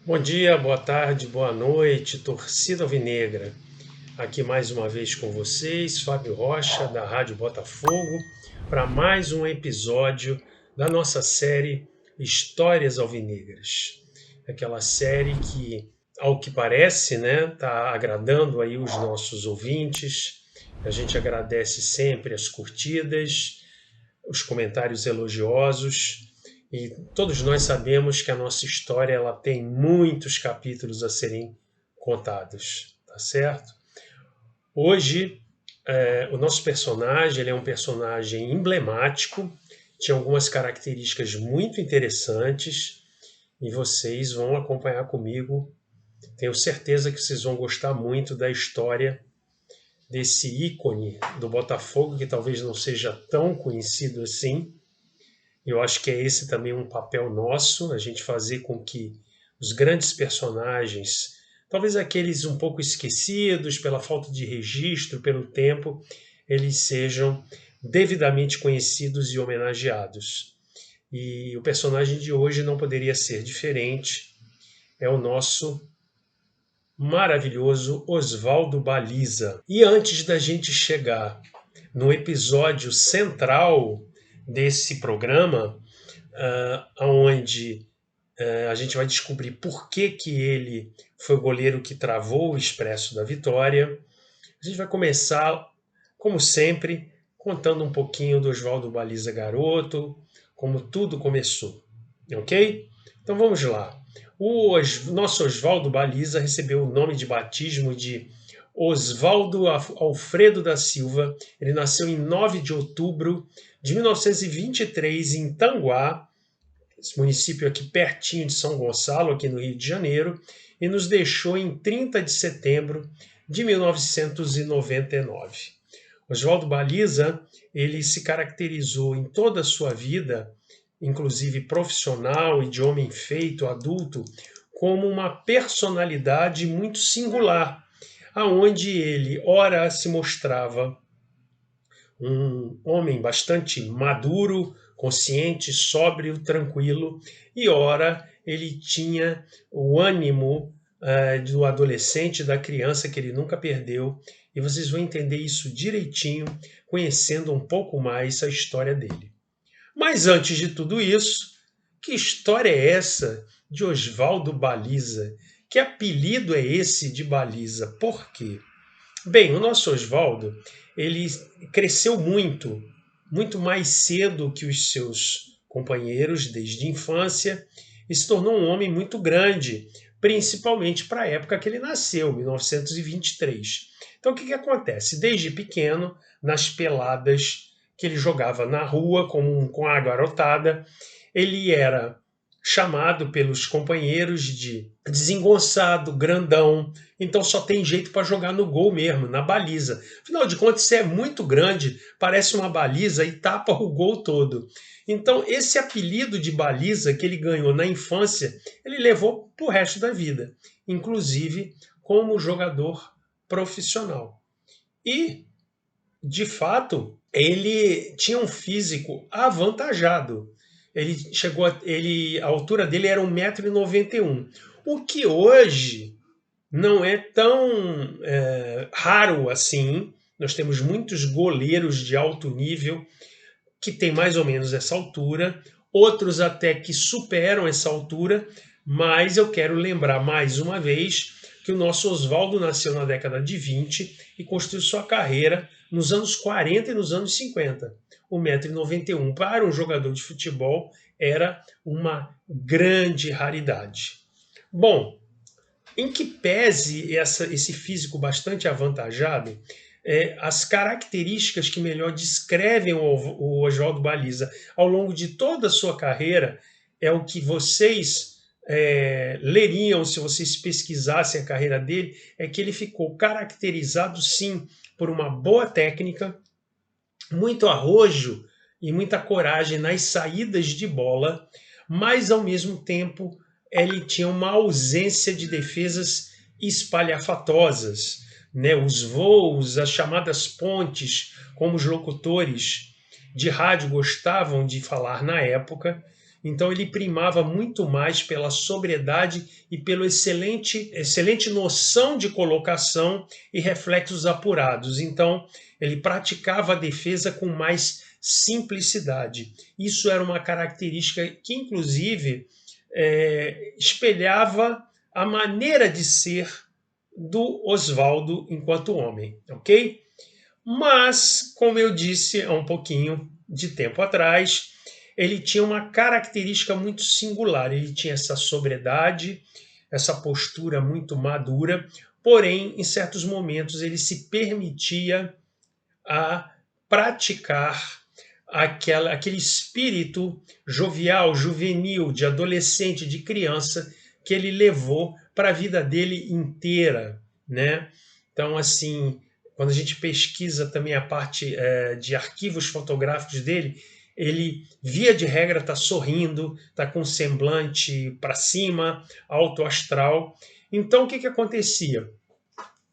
Bom dia, boa tarde, boa noite, torcida alvinegra. Aqui mais uma vez com vocês, Fábio Rocha, da Rádio Botafogo, para mais um episódio da nossa série Histórias Alvinegras. Aquela série que, ao que parece, né, está agradando aí os nossos ouvintes. A gente agradece sempre as curtidas, os comentários elogiosos. E todos nós sabemos que a nossa história ela tem muitos capítulos a serem contados, tá certo? Hoje, o nosso personagem ele é um personagem emblemático, tinha algumas características muito interessantes e vocês vão acompanhar comigo. Tenho certeza que vocês vão gostar muito da história desse ícone do Botafogo, que talvez não seja tão conhecido assim. Eu acho que é esse também um papel nosso, a gente fazer com que os grandes personagens, talvez aqueles um pouco esquecidos pela falta de registro, pelo tempo, eles sejam devidamente conhecidos e homenageados. E o personagem de hoje não poderia ser diferente, é o nosso maravilhoso Oswaldo Baliza. E antes da gente chegar no episódio central desse programa, onde a gente vai descobrir por que, que ele foi o goleiro que travou o Expresso da Vitória. A gente vai começar, como sempre, contando um pouquinho do Oswaldo Baliza garoto, como tudo começou, ok? Então vamos lá. O nosso Oswaldo Baliza recebeu o nome de batismo de Oswaldo Alfredo da Silva. Ele nasceu em 9 de outubro de 1923 em Tanguá, esse município aqui pertinho de São Gonçalo, aqui no Rio de Janeiro, e nos deixou em 30 de setembro de 1999. Oswaldo Baliza, ele se caracterizou em toda a sua vida, inclusive profissional e de homem feito, adulto, como uma personalidade muito singular, aonde ele ora se mostrava um homem bastante maduro, consciente, sóbrio, tranquilo, e ora ele tinha o ânimo do adolescente, da criança que ele nunca perdeu, e vocês vão entender isso direitinho, conhecendo um pouco mais a história dele. Mas antes de tudo isso, que história é essa de Oswaldo Baliza? Que apelido é esse de Baliza? Por quê? Bem, o nosso Oswaldo, ele cresceu muito, muito mais cedo que os seus companheiros desde a infância e se tornou um homem muito grande, principalmente para a época que ele nasceu, 1923. Então o que acontece? Desde pequeno, nas peladas que ele jogava na rua com a garotada, ele era chamado pelos companheiros de desengonçado, grandão, então só tem jeito para jogar no gol mesmo, na baliza. Afinal de contas, você é muito grande, parece uma baliza e tapa o gol todo. Então, esse apelido de baliza que ele ganhou na infância, ele levou para o resto da vida, inclusive como jogador profissional. E, de fato, ele tinha um físico avantajado. A altura dele era 1,91 m, o que hoje não é tão raro assim. Nós temos muitos goleiros de alto nível que têm mais ou menos essa altura, outros até que superam essa altura, mas eu quero lembrar mais uma vez que o nosso Oswaldo nasceu na década de 20 e construiu sua carreira nos anos 40 e nos anos 50. 1,91 m para um jogador de futebol era uma grande raridade. Bom, em que pese esse físico bastante avantajado, as características que melhor descrevem o Oswaldo Baliza ao longo de toda a sua carreira é o que vocês leriam se vocês pesquisassem a carreira dele, é que ele ficou caracterizado sim por uma boa técnica, muito arrojo e muita coragem nas saídas de bola, mas ao mesmo tempo ele tinha uma ausência de defesas espalhafatosas, né? Os voos, as chamadas pontes, como os locutores de rádio gostavam de falar na época. Então ele primava muito mais pela sobriedade e pela excelente noção de colocação e reflexos apurados. Então ele praticava a defesa com mais simplicidade. Isso era uma característica que, inclusive, espelhava a maneira de ser do Oswaldo enquanto homem, ok? Mas, como eu disse há um pouquinho de tempo atrás, ele tinha uma característica muito singular. Ele tinha essa sobriedade, essa postura muito madura, porém, em certos momentos, ele se permitia a praticar aquele espírito jovial, juvenil, de adolescente, de criança, que ele levou para a vida dele inteira, né? Então, assim, quando a gente pesquisa também a parte de arquivos fotográficos dele, ele, via de regra, está sorrindo, está com um semblante para cima, alto astral. Então, o que, que acontecia?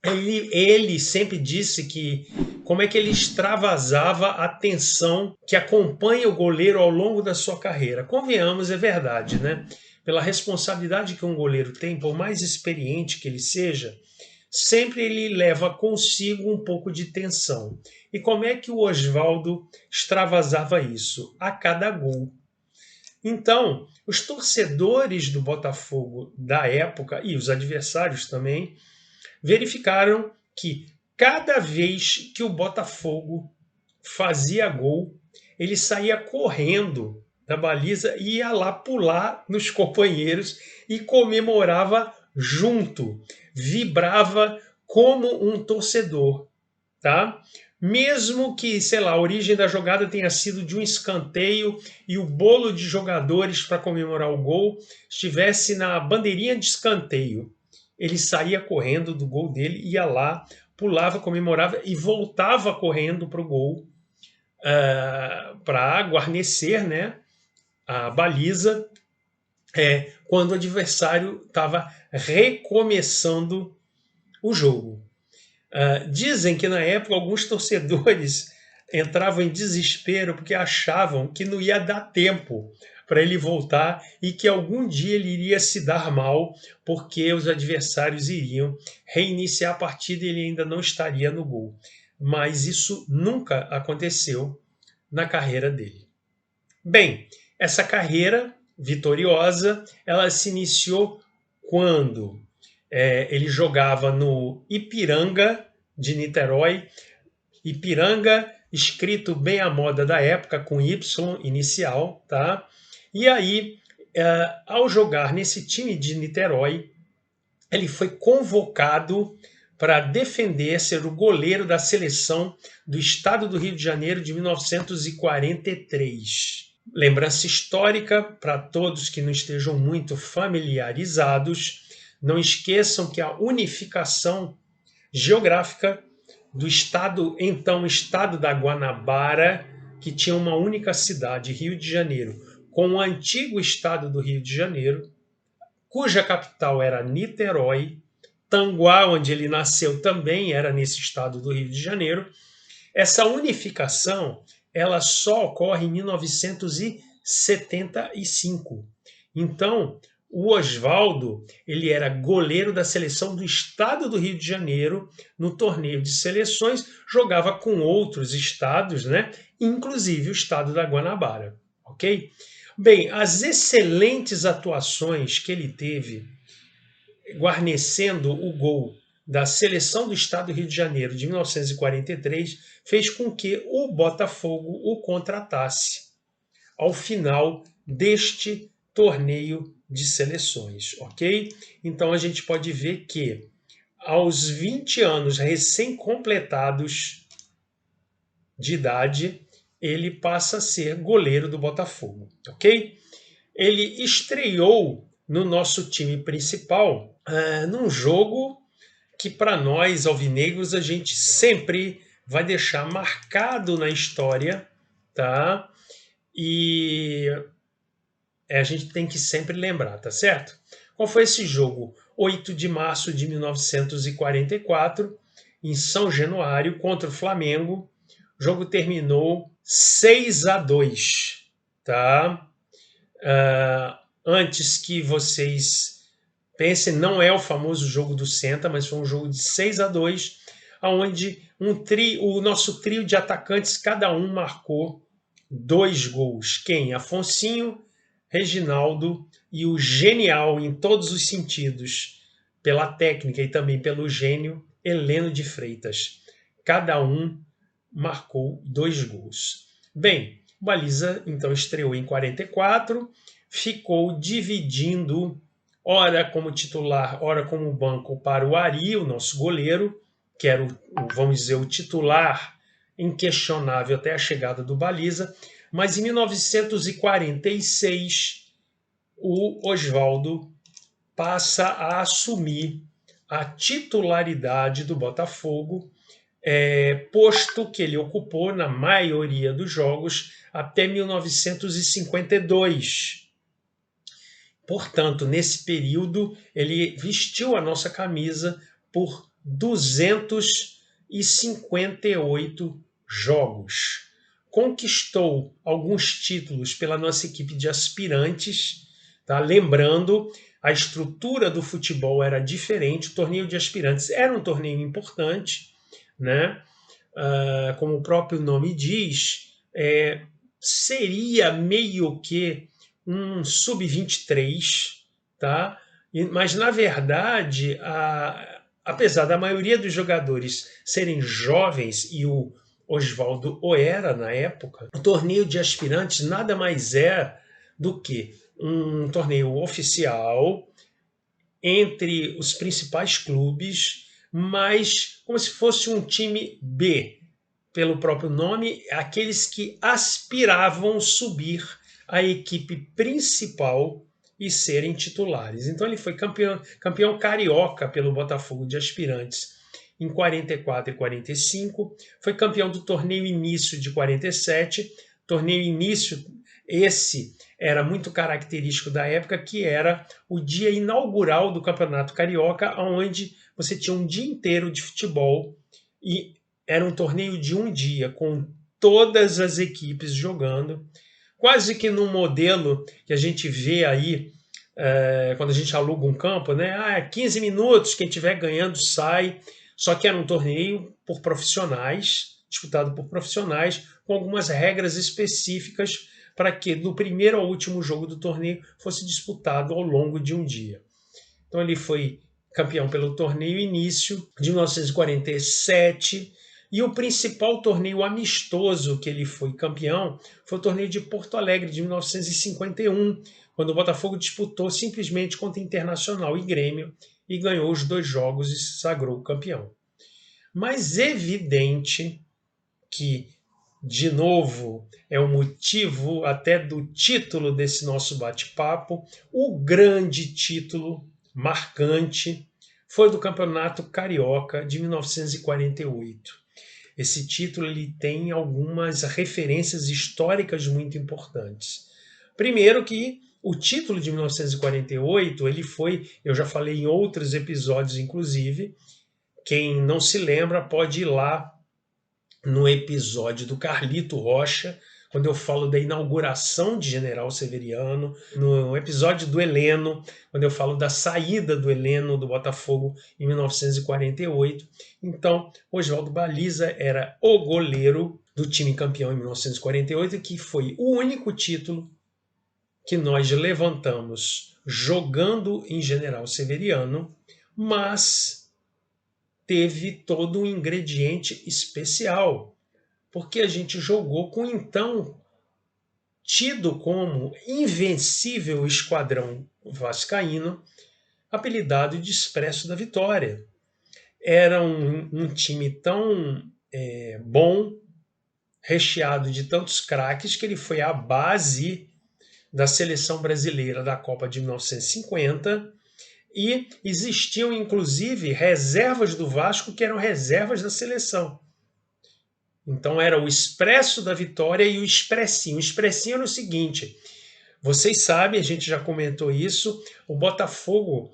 Ele sempre disse que como é que ele extravasava a tensão que acompanha o goleiro ao longo da sua carreira. Convenhamos, é verdade, né? Pela responsabilidade que um goleiro tem, por mais experiente que ele seja, sempre ele leva consigo um pouco de tensão. E como é que o Oswaldo extravasava isso? A cada gol. Então, os torcedores do Botafogo da época, e os adversários também, verificaram que cada vez que o Botafogo fazia gol, ele saía correndo da baliza e ia lá pular nos companheiros e comemorava junto, vibrava como um torcedor, tá? Mesmo que, sei lá, a origem da jogada tenha sido de um escanteio e o bolo de jogadores para comemorar o gol estivesse na bandeirinha de escanteio, ele saía correndo do gol dele, ia lá, pulava, comemorava e voltava correndo para o gol para guarnecer, né, a baliza quando o adversário estava recomeçando o jogo. Dizem que na época alguns torcedores entravam em desespero porque achavam que não ia dar tempo para ele voltar e que algum dia ele iria se dar mal porque os adversários iriam reiniciar a partida e ele ainda não estaria no gol. Mas isso nunca aconteceu na carreira dele. Bem, essa carreira vitoriosa, ela se iniciou quando ele jogava no Ipiranga de Niterói. Ipiranga, escrito bem à moda da época, com Y inicial, tá? E aí, ao jogar nesse time de Niterói, ele foi convocado para defender, ser o goleiro da seleção do estado do Rio de Janeiro de 1943. Lembrança histórica para todos que não estejam muito familiarizados. Não esqueçam que a unificação geográfica do estado, então estado da Guanabara, que tinha uma única cidade, Rio de Janeiro, com o antigo estado do Rio de Janeiro, cuja capital era Niterói, Tanguá, onde ele nasceu, também era nesse estado do Rio de Janeiro. Essa unificação ela só ocorre em 1975. Então, o Oswaldo ele era goleiro da seleção do estado do Rio de Janeiro no torneio de seleções, jogava com outros estados, né? Inclusive o estado da Guanabara, ok? Bem, as excelentes atuações que ele teve guarnecendo o gol da seleção do estado do Rio de Janeiro de 1943 fez com que o Botafogo o contratasse ao final deste torneio de seleções, ok? Então a gente pode ver que aos 20 anos recém-completados de idade, ele passa a ser goleiro do Botafogo, ok? Ele estreou no nosso time principal num jogo que para nós alvinegros a gente sempre vai deixar marcado na história, tá? E a gente tem que sempre lembrar, tá certo? Qual foi esse jogo? 8 de março de 1944, em São Januário, contra o Flamengo. O jogo terminou 6-2, tá? Antes que vocês pensem, não é o famoso jogo do Senta, mas foi um jogo de 6-2, onde o nosso trio de atacantes, cada um marcou 2 gols. Quem? Afonsinho, Reginaldo e o genial em todos os sentidos, pela técnica e também pelo gênio, Heleno de Freitas. Cada um marcou 2 gols. Bem, o Baliza então estreou em 44, ficou dividindo, ora como titular, ora como banco para o Ari, o nosso goleiro, que era vamos dizer, o titular inquestionável até a chegada do Baliza. Mas em 1946, o Oswaldo passa a assumir a titularidade do Botafogo, posto que ele ocupou na maioria dos jogos até 1952. Portanto, nesse período, ele vestiu a nossa camisa por 258 jogos. Conquistou alguns títulos pela nossa equipe de aspirantes, tá? Lembrando, a estrutura do futebol era diferente, o torneio de aspirantes era um torneio importante, né? Como o próprio nome diz, seria meio que um sub-23, tá? Mas na verdade, apesar da maioria dos jogadores serem jovens, e o Oswaldo o era na época, o torneio de aspirantes nada mais é do que um torneio oficial entre os principais clubes, mas como se fosse um time B, pelo próprio nome, aqueles que aspiravam subir a equipe principal e serem titulares. Então ele foi campeão carioca pelo Botafogo de aspirantes em 44 e 45, foi campeão do torneio início de 47, torneio início esse era muito característico da época, que era o dia inaugural do Campeonato Carioca, onde você tinha um dia inteiro de futebol e era um torneio de um dia, com todas as equipes jogando, quase que num modelo que a gente vê aí quando a gente aluga um campo, né? 15 minutos, quem estiver ganhando sai, só que era um torneio por profissionais, disputado por profissionais, com algumas regras específicas para que no primeiro ao último jogo do torneio fosse disputado ao longo de um dia. Então ele foi campeão pelo torneio início de 1947, e o principal torneio amistoso que ele foi campeão foi o torneio de Porto Alegre de 1951, quando o Botafogo disputou simplesmente contra Internacional e Grêmio e ganhou os 2 jogos e se sagrou campeão. Mas evidente que, de novo, é o motivo até do título desse nosso bate-papo, o grande título marcante foi do Campeonato Carioca de 1948. Esse título ele tem algumas referências históricas muito importantes. Primeiro que o título de 1948, ele foi, eu já falei em outros episódios inclusive, quem não se lembra pode ir lá no episódio do Carlito Rocha, quando eu falo da inauguração de General Severiano, no episódio do Heleno, quando eu falo da saída do Heleno do Botafogo em 1948. Então, Oswaldo Baliza era o goleiro do time campeão em 1948, que foi o único título que nós levantamos jogando em General Severiano, mas teve todo um ingrediente especial, porque a gente jogou com o então tido como invencível esquadrão vascaíno, apelidado de Expresso da Vitória. Era um time tão bom, recheado de tantos craques, que ele foi a base da seleção brasileira da Copa de 1950, e existiam inclusive reservas do Vasco que eram reservas da seleção. Então era o Expresso da Vitória e o Expressinho. O Expressinho era o seguinte: vocês sabem, a gente já comentou isso, o Botafogo,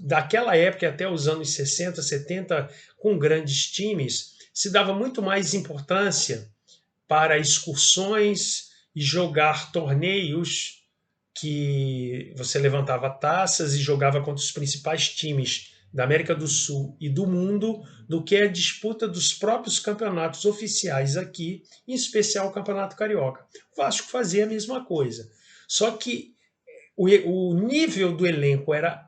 daquela época até os anos 60, 70, com grandes times, se dava muito mais importância para excursões e jogar torneios que você levantava taças e jogava contra os principais times da América do Sul e do mundo do que a disputa dos próprios campeonatos oficiais aqui, em especial o Campeonato Carioca. O Vasco fazia a mesma coisa. Só que o nível do elenco era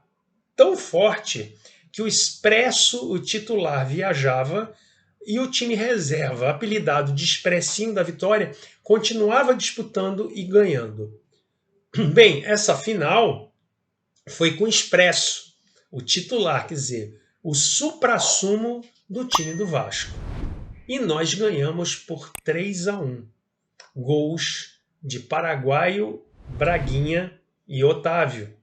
tão forte que o expresso, o titular, viajava e o time reserva, apelidado de Expressinho da Vitória, continuava disputando e ganhando. Bem, essa final foi com o Expresso, o titular, quer dizer, o suprassumo do time do Vasco. E nós ganhamos por 3-1. Gols de Paraguaio, Braguinha e Otávio.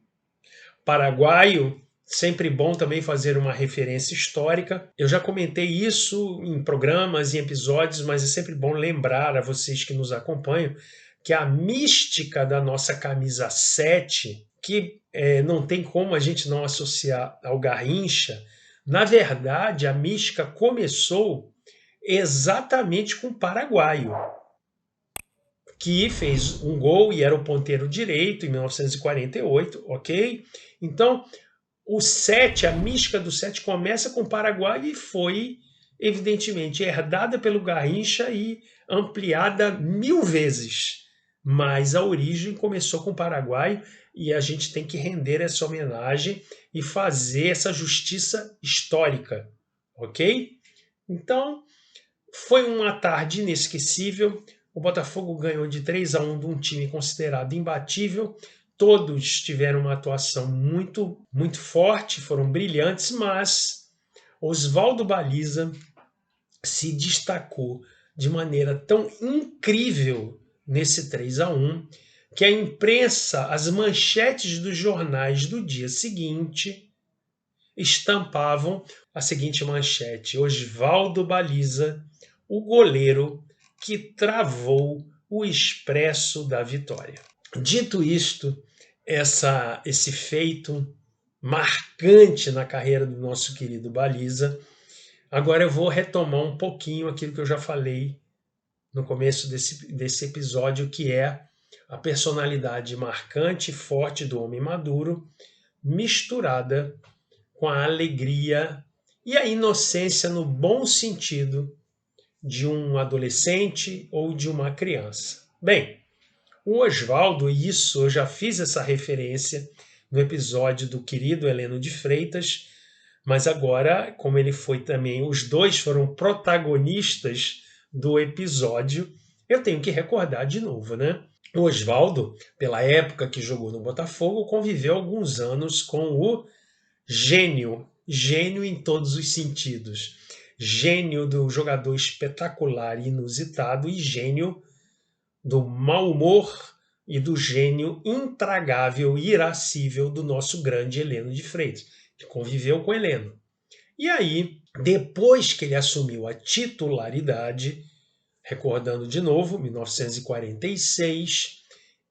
Paraguaio, sempre bom também fazer uma referência histórica. Eu já comentei isso em programas e episódios, mas é sempre bom lembrar a vocês que nos acompanham que a mística da nossa camisa 7, que não tem como a gente não associar ao Garrincha, na verdade a mística começou exatamente com o Paraguaio, que fez um gol e era o ponteiro direito em 1948, ok? Então, o 7, a mística do 7 começa com o Paraguai e foi, evidentemente, herdada pelo Garrincha e ampliada 1000 vezes. Mas a origem começou com o Paraguai e a gente tem que render essa homenagem e fazer essa justiça histórica, ok? Então, foi uma tarde inesquecível. O Botafogo ganhou de 3-1 de um time considerado imbatível. Todos tiveram uma atuação muito, muito forte, foram brilhantes, mas Oswaldo Baliza se destacou de maneira tão incrível nesse 3-1 que a imprensa, as manchetes dos jornais do dia seguinte estampavam a seguinte manchete: Oswaldo Baliza, o goleiro que travou o Expresso da Vitória. Dito isto, esse feito marcante na carreira do nosso querido Baliza, agora eu vou retomar um pouquinho aquilo que eu já falei no começo desse episódio, que é a personalidade marcante e forte do homem maduro, misturada com a alegria e a inocência no bom sentido de um adolescente ou de uma criança. Bem, o Oswaldo, isso eu já fiz essa referência no episódio do querido Heleno de Freitas, mas agora, como ele foi também, os dois foram protagonistas do episódio, eu tenho que recordar de novo, né? O Oswaldo, pela época que jogou no Botafogo, conviveu alguns anos com o gênio em todos os sentidos. Gênio do jogador espetacular e inusitado e gênio do mau humor e do gênio intragável e irascível do nosso grande Heleno de Freitas, que conviveu com Heleno. E aí, depois que ele assumiu a titularidade, recordando de novo, 1946,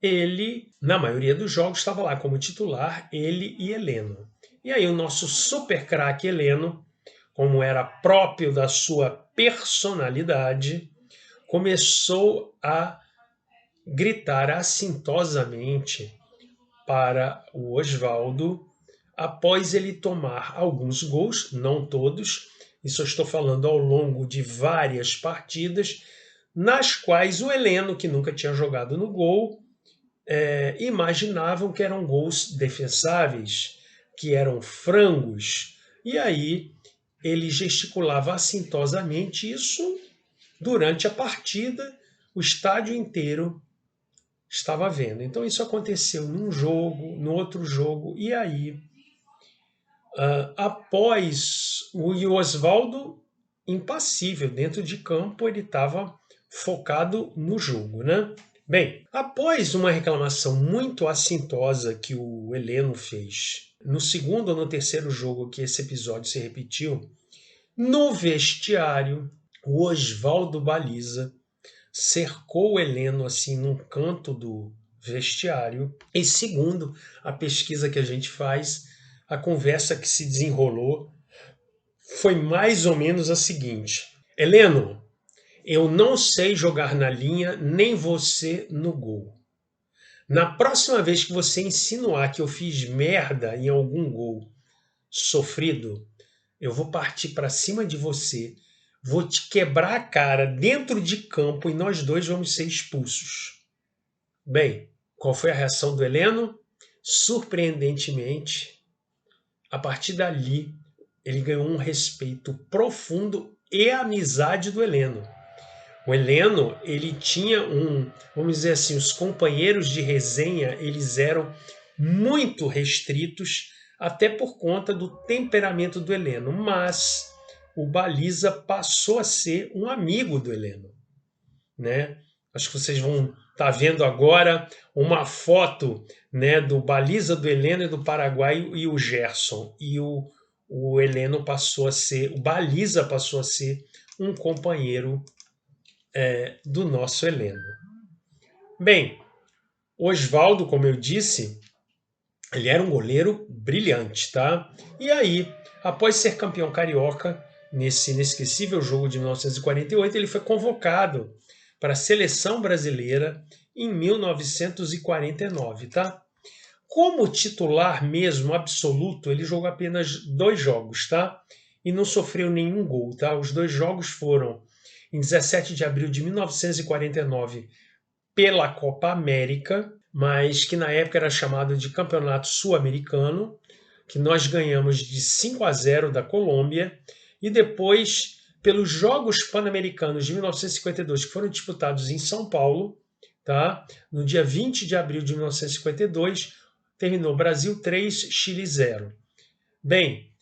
ele, na maioria dos jogos, estava lá como titular, ele e Heleno. E aí o nosso super craque Heleno, como era próprio da sua personalidade, começou a gritar assintosamente para o Oswaldo após ele tomar alguns gols, não todos, isso eu estou falando ao longo de várias partidas, nas quais o Heleno, que nunca tinha jogado no gol, imaginavam que eram gols defensáveis, que eram frangos, e aí ele gesticulava assintosamente isso durante a partida, o estádio inteiro estava vendo. Então isso aconteceu num jogo, no outro jogo, e aí, após o Oswaldo, impassível dentro de campo, ele estava focado no jogo, né? Bem, após uma reclamação muito assintosa que o Heleno fez no segundo ou no terceiro jogo que esse episódio se repetiu, no vestiário, o Oswaldo Baliza cercou o Heleno assim num canto do vestiário e, segundo a pesquisa que a gente faz, a conversa que se desenrolou foi mais ou menos a seguinte: Heleno, eu não sei jogar na linha, nem você no gol. Na próxima vez que você insinuar que eu fiz merda em algum gol sofrido, eu vou partir para cima de você, vou te quebrar a cara dentro de campo e nós dois vamos ser expulsos. Bem, qual foi a reação do Heleno? Surpreendentemente, a partir dali, ele ganhou um respeito profundo e a amizade do Heleno. O Heleno, ele tinha vamos dizer assim, os companheiros de resenha, eles eram muito restritos, até por conta do temperamento do Heleno, mas o Baliza passou a ser um amigo do Heleno, né? Acho que vocês vão estar vendo agora uma foto, né, do Baliza, do Heleno e do Paraguai e o Gerson. E o Heleno passou a ser, o Baliza passou a ser um companheiro do nosso Heleno. Bem, Osvaldo, como eu disse, ele era um goleiro brilhante, tá? E aí, após ser campeão carioca, nesse inesquecível jogo de 1948, ele foi convocado para a seleção brasileira em 1949, tá? Como titular mesmo, absoluto, ele jogou apenas 2 jogos, tá? E não sofreu nenhum gol, tá? Os 2 jogos foram em 17 de abril de 1949 pela Copa América, mas que na época era chamado de Campeonato Sul-Americano, que nós ganhamos de 5-0 da Colômbia, e depois pelos Jogos Pan-Americanos de 1952, que foram disputados em São Paulo, tá? No dia 20 de abril de 1952, terminou Brasil 3, Chile 0. Bem,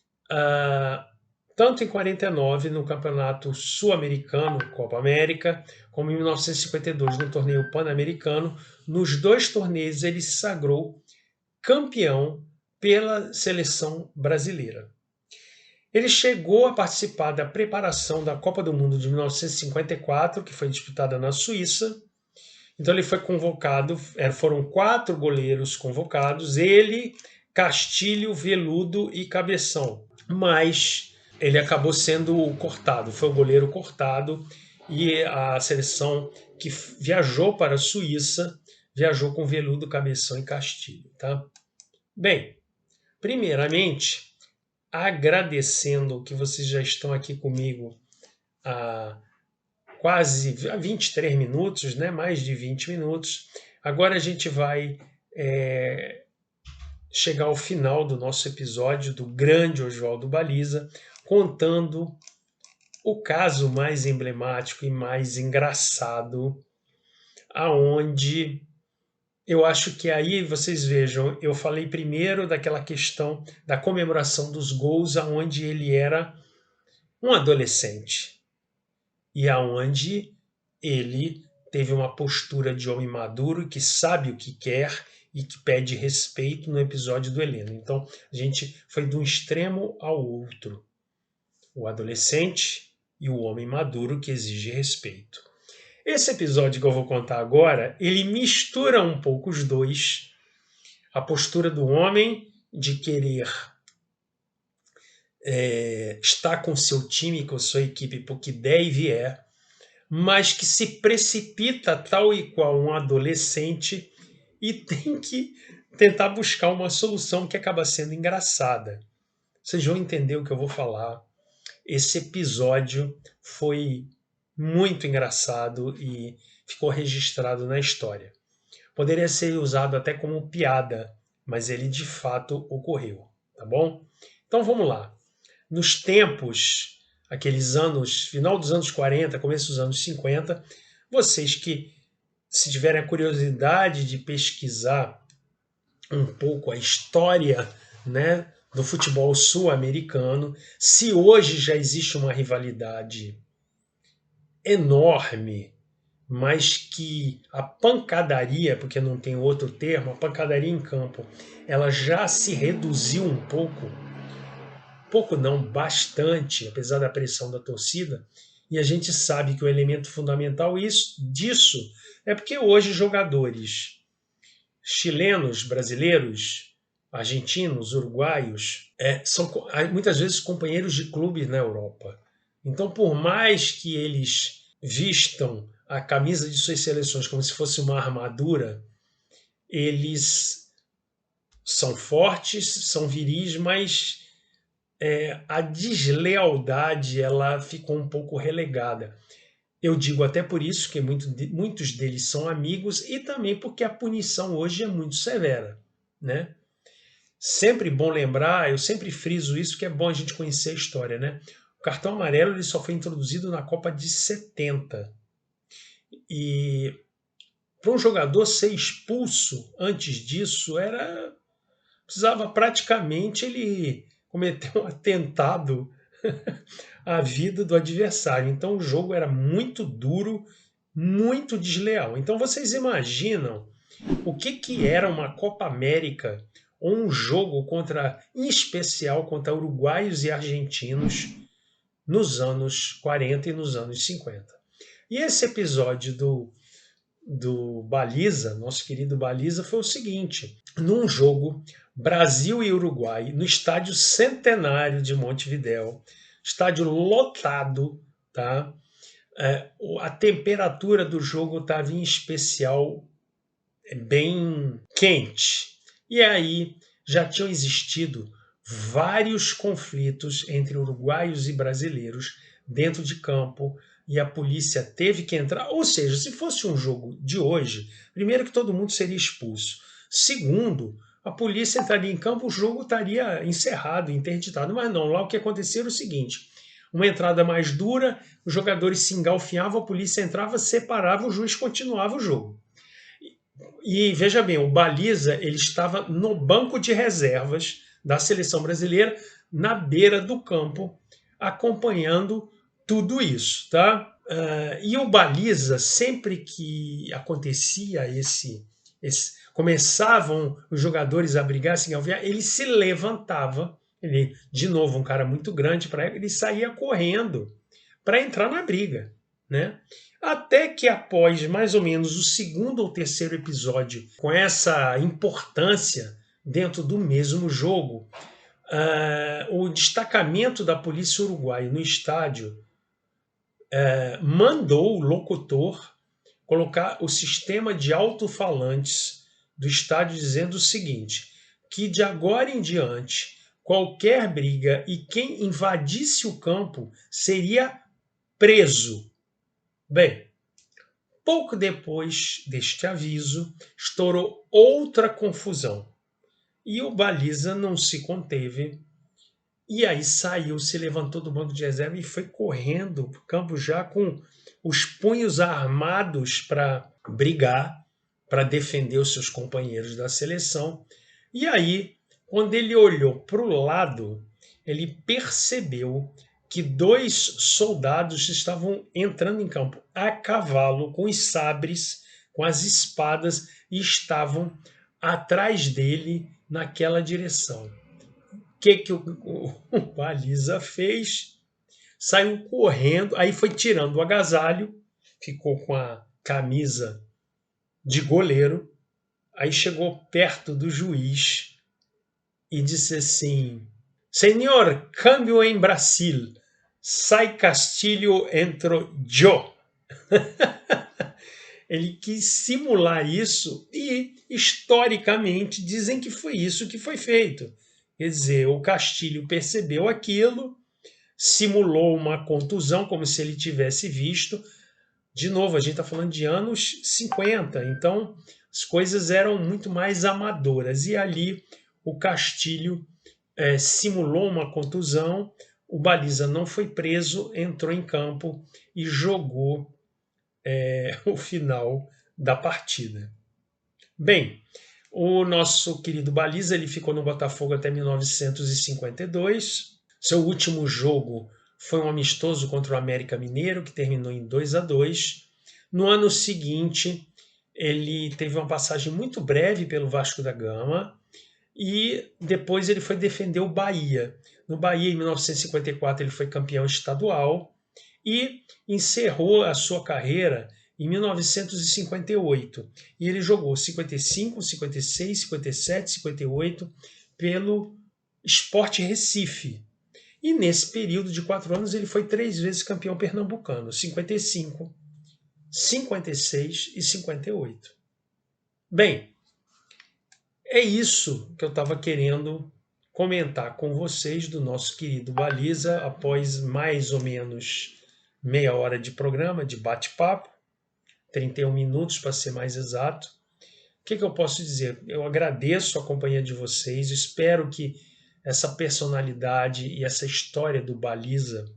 tanto em 49 no Campeonato Sul-Americano, Copa América, como em 1952 no Torneio Pan-Americano, nos 2 torneios ele se sagrou campeão pela seleção brasileira. Ele chegou a participar da preparação da Copa do Mundo de 1954, que foi disputada na Suíça. Então ele foi convocado, foram 4 goleiros convocados, ele, Castilho, Veludo e Cabeção. Mas ele acabou sendo cortado, foi o goleiro cortado, e a seleção que viajou para a Suíça viajou com Veludo, Cabeção e Castilho, tá? Bem, primeiramente, agradecendo que vocês já estão aqui comigo há quase 23 minutos, né? Mais de 20 minutos. Agora a gente vai chegar ao final do nosso episódio do grande Osvaldo Baliza, contando o caso mais emblemático e mais engraçado, aonde eu acho que aí vocês vejam, eu falei primeiro daquela questão da comemoração dos gols, aonde ele era um adolescente e aonde ele teve uma postura de homem maduro que sabe o que quer e que pede respeito no episódio do Heleno. Então a gente foi de um extremo ao outro, o adolescente e o homem maduro que exige respeito. Esse episódio que eu vou contar agora, ele mistura um pouco os dois, a postura do homem de querer estar com seu time, com sua equipe, porque der e vier, mas que se precipita tal e qual um adolescente e tem que tentar buscar uma solução que acaba sendo engraçada. Vocês vão entender o que eu vou falar. Esse episódio foi muito engraçado e ficou registrado na história. Poderia ser usado até como piada, mas ele de fato ocorreu, tá bom? Então vamos lá. Nos tempos, aqueles anos, final dos anos 40, começo dos anos 50, vocês que, se tiverem a curiosidade de pesquisar um pouco a história, né, do futebol sul-americano, se hoje já existe uma rivalidade enorme, mas que a pancadaria, porque não tem outro termo, a pancadaria em campo, ela já se reduziu um pouco não, bastante, apesar da pressão da torcida, e a gente sabe que o elemento fundamental disso é porque hoje jogadores chilenos, brasileiros, argentinos, uruguaios, são muitas vezes companheiros de clubes na Europa. Então, por mais que eles vistam a camisa de suas seleções como se fosse uma armadura, eles são fortes, são viris, mas a deslealdade ela ficou um pouco relegada. Eu digo até por isso que muitos deles são amigos e também porque a punição hoje é muito severa, né? Sempre bom lembrar, eu sempre friso isso, que é bom a gente conhecer a história, né? O cartão amarelo ele só foi introduzido na Copa de 70. E para um jogador ser expulso antes disso, precisava praticamente ele cometer um atentado à vida do adversário. Então o jogo era muito duro, muito desleal. Então vocês imaginam o que era uma Copa América ou um jogo em especial contra uruguaios e argentinos nos anos 40 e nos anos 50. E esse episódio do Baliza, nosso querido Baliza, foi o seguinte: num jogo Brasil e Uruguai, no estádio Centenário de Montevidéu, estádio lotado, tá? A temperatura do jogo estava em especial bem quente. E aí já tinham existido vários conflitos entre uruguaios e brasileiros dentro de campo e a polícia teve que entrar. Ou seja, se fosse um jogo de hoje, primeiro que todo mundo seria expulso. Segundo, a polícia entraria em campo, o jogo estaria encerrado, interditado. Mas não, lá o que acontecia era o seguinte: uma entrada mais dura, os jogadores se engalfinhavam, a polícia entrava, separava, o juiz continuava o jogo. E veja bem, o Baliza ele estava no banco de reservas da seleção brasileira, na beira do campo, acompanhando tudo isso, tá? E o Baliza, sempre que acontecia começavam os jogadores a brigar, assim, ele se levantava, ele, de novo, um cara muito grande para ele saía correndo para entrar na briga, né? Até que após mais ou menos o segundo ou terceiro episódio, com essa importância dentro do mesmo jogo, o destacamento da polícia uruguaia no estádio mandou o locutor colocar o sistema de alto-falantes do estádio dizendo o seguinte: que de agora em diante, qualquer briga e quem invadisse o campo seria preso. Bem, pouco depois deste aviso, estourou outra confusão. E o Baliza não se conteve. E aí saiu, se levantou do banco de reserva e foi correndo para o campo já com os punhos armados para brigar, para defender os seus companheiros da seleção. E aí, quando ele olhou para o lado, ele percebeu que dois soldados estavam entrando em campo a cavalo, com os sabres, com as espadas, e estavam atrás dele naquela direção. O que o Baliza fez? Saiu correndo, aí foi tirando o agasalho, ficou com a camisa de goleiro, aí chegou perto do juiz e disse assim: Senhor, câmbio em Brasil, sai Castilho, entro yo. Ele quis simular isso e, historicamente, dizem que foi isso que foi feito. Quer dizer, o Castilho percebeu aquilo, simulou uma contusão, como se ele tivesse visto. De novo, a gente está falando de anos 50, então as coisas eram muito mais amadoras. E ali o Castilho simulou uma contusão, o Baliza não foi preso, entrou em campo e jogou o final da partida. Bem, o nosso querido Baliza ele ficou no Botafogo até 1952. Seu último jogo foi um amistoso contra o América Mineiro, que terminou em 2-2. No ano seguinte, ele teve uma passagem muito breve pelo Vasco da Gama e depois ele foi defender o Bahia. No Bahia, em 1954, ele foi campeão estadual e encerrou a sua carreira em 1958. E ele jogou 55, 56, 57, 58 pelo Sport Recife. E nesse período de 4 anos ele foi 3 vezes campeão pernambucano, 55, 56 e 58. Bem, é isso que eu estava querendo comentar com vocês do nosso querido Baliza, após mais ou menos meia hora de programa, de bate-papo, 31 minutos para ser mais exato. O que eu posso dizer? Eu agradeço a companhia de vocês, espero que essa personalidade e essa história do Baliza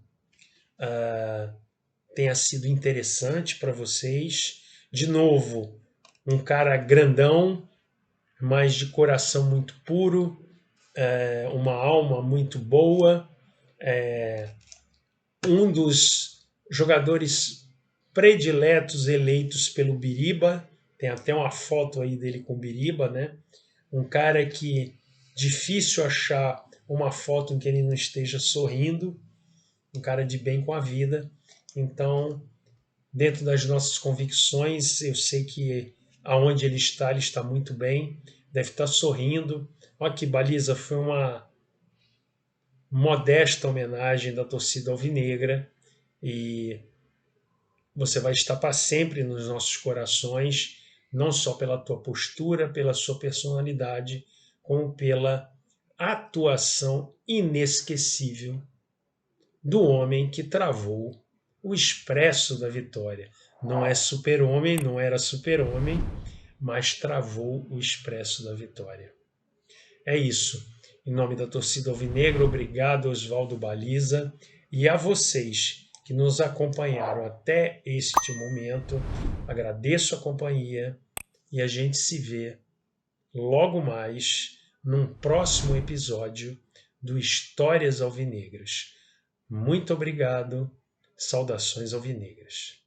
tenha sido interessante para vocês. De novo, um cara grandão, mas de coração muito puro, uma alma muito boa, um dos jogadores prediletos eleitos pelo Biriba. Tem até uma foto aí dele com o Biriba, né? Um cara que difícil achar uma foto em que ele não esteja sorrindo, um cara de bem com a vida. Então, dentro das nossas convicções, eu sei que aonde ele está muito bem, deve estar sorrindo. Olha que Baliza, foi uma modesta homenagem da torcida alvinegra e você vai estar para sempre nos nossos corações, não só pela tua postura, pela sua personalidade, como pela atuação inesquecível do homem que travou o expresso da vitória. Não é super-homem, não era super-homem, mas travou o expresso da vitória. É isso. Em nome da torcida alvinegra, obrigado, Oswaldo Baliza, e a vocês que nos acompanharam até este momento. Agradeço a companhia e a gente se vê logo mais num próximo episódio do Histórias Alvinegras. Muito obrigado. Saudações alvinegras.